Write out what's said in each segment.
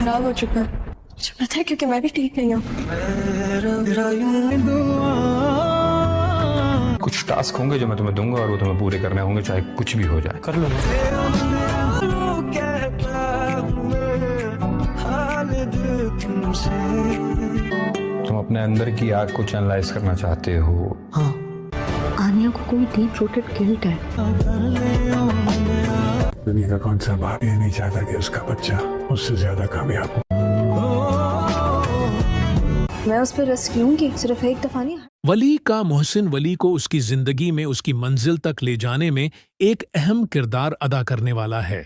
खराब हो चुका है। मुझे पता है क्योंकि मैं भी ठीक नहीं हूँ। कुछ टास्क होंगे जो मैं तुम्हें दूंगा और वो तुम्हें पूरे करने होंगे, चाहे कुछ भी हो जाए। कर लो ना। तुम अपने अंदर की आग को चैनलाइज करना चाहते हो। हाँ, आनिया को कोई डीप रूटेड गिल्ट है। दुनिया का कौन सा बाप ये नहीं चाहता कि उसका बच्चा उससे ज्यादा कामयाब हो। मैं उस पर रिस्क लूंगी, सिर्फ एक दफा नहीं। वली का मोहसिन वली को उसकी जिंदगी में उसकी मंजिल तक ले जाने में एक अहम किरदार अदा करने वाला है।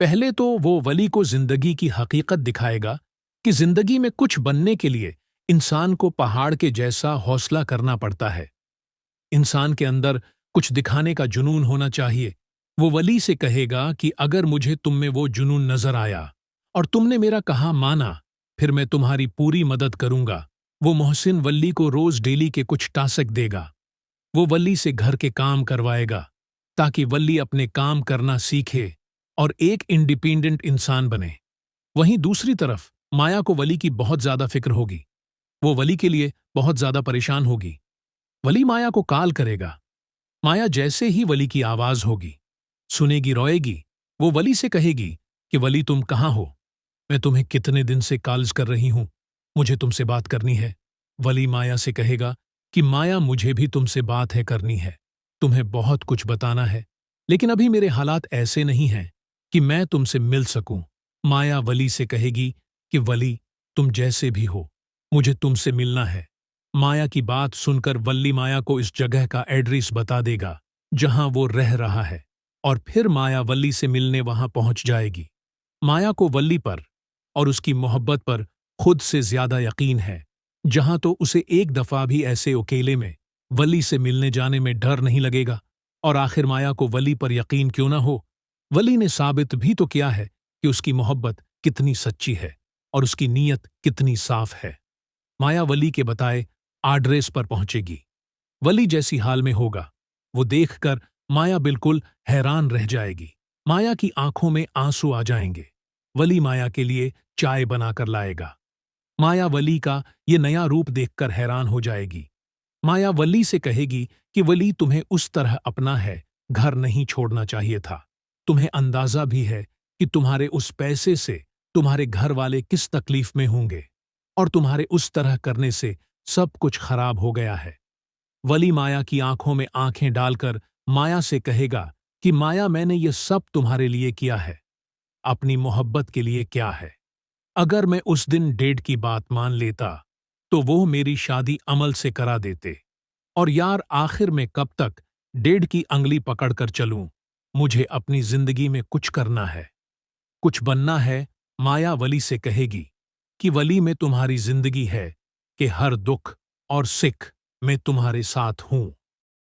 पहले तो वो वली को जिंदगी की हकीकत दिखाएगा कि जिंदगी में कुछ बनने के लिए इंसान को पहाड़ के जैसा हौसला करना पड़ता है। इंसान के अंदर कुछ दिखाने का जुनून होना चाहिए। वो वली से कहेगा कि अगर मुझे तुम में वो जुनून नजर आया और तुमने मेरा कहा माना, फिर मैं तुम्हारी पूरी मदद करूंगा। वो मोहसिन वली को रोज डेली के कुछ टास्क देगा। वो वली से घर के काम करवाएगा ताकि वली अपने काम करना सीखे और एक इंडिपेंडेंट इंसान बने। वहीं दूसरी तरफ माया को वली की बहुत ज्यादा फिक्र होगी। वो वली के लिए बहुत ज्यादा परेशान होगी। वली माया को कॉल करेगा। माया जैसे ही वली की आवाज होगी, सुनेगी, रोएगी। वो वली से कहेगी कि वली तुम कहाँ हो? मैं तुम्हें कितने दिन से कॉल्स कर रही हूं, मुझे तुमसे बात करनी है। वली माया से कहेगा कि माया मुझे भी तुमसे बात है करनी है, तुम्हें बहुत कुछ बताना है, लेकिन अभी मेरे हालात ऐसे नहीं हैं कि मैं तुमसे मिल सकूं। माया वली से कहेगी कि वली तुम जैसे भी हो, मुझे तुमसे मिलना है। माया की बात सुनकर वली माया को इस जगह का एड्रेस बता देगा जहां वो रह रहा है और फिर माया वली से मिलने वहां पहुंच जाएगी। माया को वली पर और उसकी मोहब्बत पर खुद से ज्यादा यकीन है, जहां तो उसे एक दफा भी ऐसे अकेले में वली से मिलने जाने में डर नहीं लगेगा। और आखिर माया को वली पर यकीन क्यों ना हो? वली ने साबित भी तो किया है कि उसकी मोहब्बत कितनी सच्ची है और उसकी नीयत कितनी साफ है। माया वली के बताए एड्रेस पर पहुंचेगी। वली जैसी हाल में होगा, वो देखकर माया बिल्कुल हैरान रह जाएगी। माया की आंखों में आंसू आ जाएंगे। वली माया के लिए चाय बनाकर लाएगा। माया वली का ये नया रूप देखकर हैरान हो जाएगी। माया वली से कहेगी कि वली तुम्हें उस तरह अपना है घर नहीं छोड़ना चाहिए था। तुम्हें अंदाजा भी है कि तुम्हारे उस पैसे से तुम्हारे घर वाले किस तकलीफ में होंगे और तुम्हारे उस तरह करने से सब कुछ खराब हो गया है। वली माया की आंखों में आंखें डालकर माया से कहेगा कि माया मैंने ये सब तुम्हारे लिए किया है, अपनी मोहब्बत के लिए क्या है। अगर मैं उस दिन डेट की बात मान लेता तो वो मेरी शादी अमल से करा देते। और यार आखिर में कब तक डेट की अंगली पकड़कर चलूं? मुझे अपनी जिंदगी में कुछ करना है, कुछ बनना है। माया वली से कहेगी कि वली में तुम्हारी जिंदगी है कि हर दुख और सिख में तुम्हारे साथ हूं।